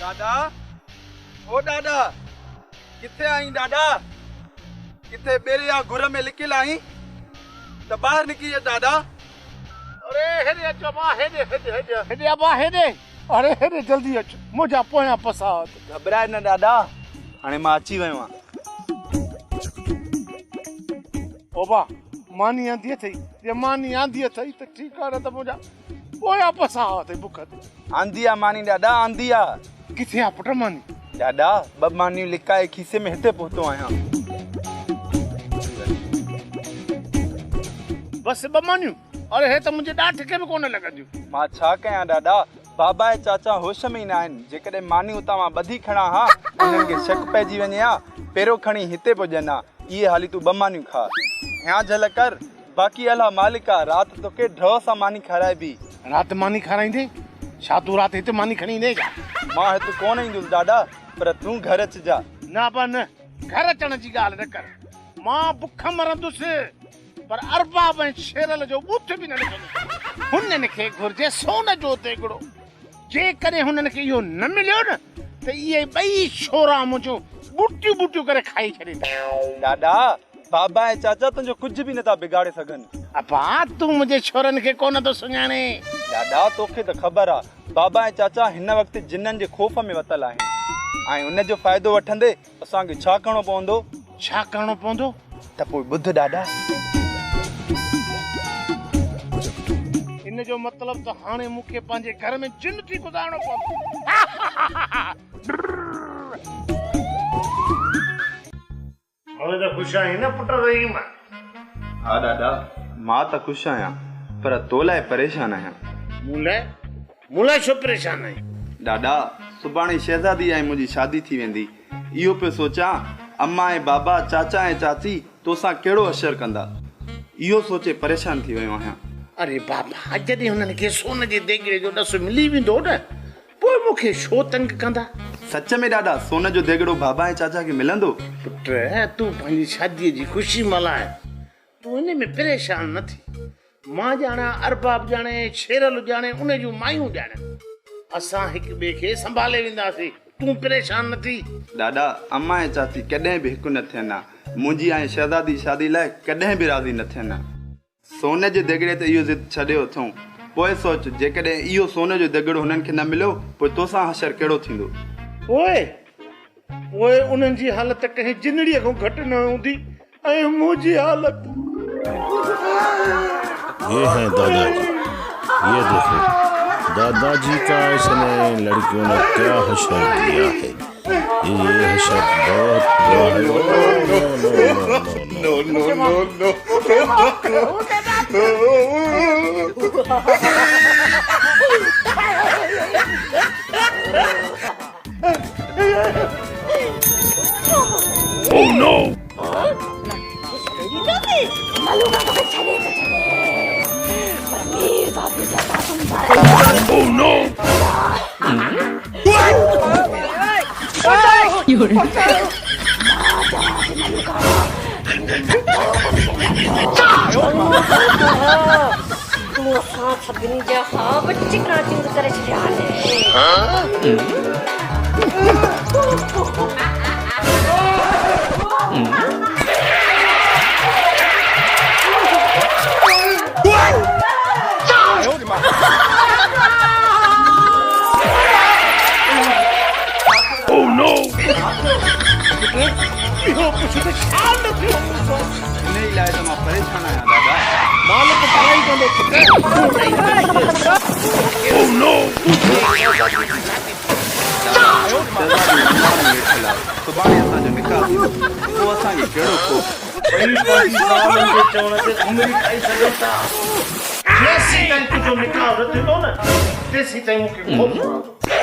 दादा, ओ दादा, किथे आई दादा? किथे बेरे या घुर में लिकिल आई? तो बाहर निकली दादा। अरे हेडे अचो मां हेडे अबा हेडे। अरे हेडे जल्दी अच मुझा पोया पसात। घबराए न दादा, हाणे मां अची वयो आं। ओबा मानी आंदी अथई, ये मानी आंदी अथई त ठीक आहे त मुझा पोया पसात बुख ते। आंदी आ मानी दादा, आंदी आ। किथे आ पुट मानी? दादा, ब मानियूं लिकाए खीसे में हिते पहुतो आहियां। बस ब मानियूं? अरे हे त मुझे डांट के भी कोन लॻंदियूं। मां छा कयां दादा, बाबा ऐं चाचा होश में ई न आहिनि। जेकॾहिं मानियूं उतां मां ॿधी खणा हा, उन्हनि खे शक पइजी वञे हा, पहिरियों खणी हिते पुॼनि हा। इहे हाली तूं ॿ मानियूं खा, ह्या झल कर, बाक़ी अलाह मालिक आहे, राति तोखे ढव सां मानी खाराइबी। राति मानी खाराईंदे? छा तूं राति हिते मानी खणी ईंदे? मां हिते कोन ईंदुसि दादा, पर तूं घर अचिजा। न बा न, घर अचण जी ॻाल्हि न कर। मां बुख मरंदुसि, पर अरबाब ऐं शेरल जो ॿुथ बि न लिखंदुसि। हुननि खे घुर्जे सोन जो तेगड़ो। जेकॾहिं हुननि खे इहो न मिलियो न, त इहे ॿई छोरा मुंहिंजो ॿुटियूं ॿुटियूं करे खाई छॾींदा। दादा, बाबा ऐं चाचा तुंहिंजो कुझु बि नथा बिगाड़े सघनि। अबा तूं मुंहिंजे छोरनि खे कोन थो सुञाणे। दादा, तोखे त ख़बर आहे, बाबा ऐं चाचा हिन वक़्तु जिन्ननि जे ख़ौफ़ में वतल आहिनि, ऐं उन जो फ़ाइदो वठंदे असांखे छा करणो पवंदो? छा करणो पवंदो? त पोइ ॿुध दादा। इन जो मतिलब त हाणे मूंखे पंहिंजे घर में जिन थी गुज़ारणो पवंदो। हाणे त ख़ुशि आहीं न पुट रही मां? हा दादा, मां त ख़ुशि आहियां, पर तो लाइ परेशान आहियां। मूं लाइ छो परेशान आहीं? दादा, सुभाणे शहज़ादी ऐं मुंहिंजी शादी थी वेंदी। इहो पियो सोचां, अम्मा ऐं बाबा, चाचा ऐं चाची तोसां कहिड़ो असरु कंदा, इहो सोचे परेशान थी वियो आहियां। अरे बाबा, जॾहिं हुननि खे सोन जे देगिड़े जो ॾसु मिली वेंदो न, पोइ मूंखे छो तंग कंदा? सच में दादा, सोन जो देगिड़ो बाबा ऐं चाचा खे मिलंदो? पुट, तूं पंहिंजी शादीअ जी ख़ुशी मल्हाए, तूं इन में परेशान न थी। मां ॼाणा, अरबाब ॼाणे, शेरल ॼाणे, उन जूं मायूं ॼाणे, असां हिक ॿिए खे संभाले वेंदासीं। तूं परेशान न थी। दादा, अम्मा ऐं चाची कॾहिं बि हिकु न थियनि हा। मुंहिंजी ऐं शहज़ादी शादी लाइ कॾहिं बि राज़ी न थियनि हा। सोन जे देगिड़े ते इहो ज़िद छॾियो अथऊं। पोइ सोच, जेकॾहिं इहो सोन जो देगिड़ो हुननि खे न मिलियो, पोइ तोसां हशर कहिड़ो थींदो? पोइ उन्हनि जी हालत कंहिं जिनड़ीअ खां घटि न हूंदी, ऐं मुंहिंजी हालत। ये हैं दादाजी, ये देखो दादाजी का इसने लड़कियों ने क्या हशर किया है। ये हशर बहुत Oh no! Oh no! सभिनी जा ख़्वाब चिकनाचूर करे छॾिया Oh no! इन लाइ त मां परेशान आहियां दादा। मालिक भलाई कंदो। Oh no! सुभाणे असांजो निकाह थींदो, पोइ असांखे कहिड़ो ख़ौफ़? जेसीं ताईं तुंहिंजो निकाह न थींदो न, तेसीं ताईं मूंखे ख़ौफ़ रहंदो।